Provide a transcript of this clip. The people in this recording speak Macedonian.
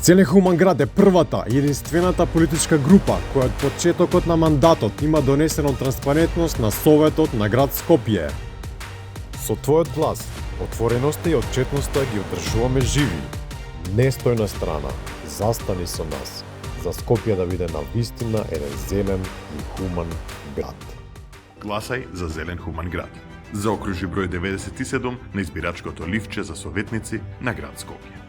Зелен хуман град е првата и единствената политичка група која од почетокот на мандатот има донесено транспарентност на Советот на град Скопје. Со твојот глас, отвореноста и отчетноста ги одржуваме живи. Не стој на страна, застани со нас, за Скопје да биде навистина еден зелен и хуман град. Гласај за Зелен хуман град. Заокружи број 97 на избирачкото ливче за советници на град Скопје.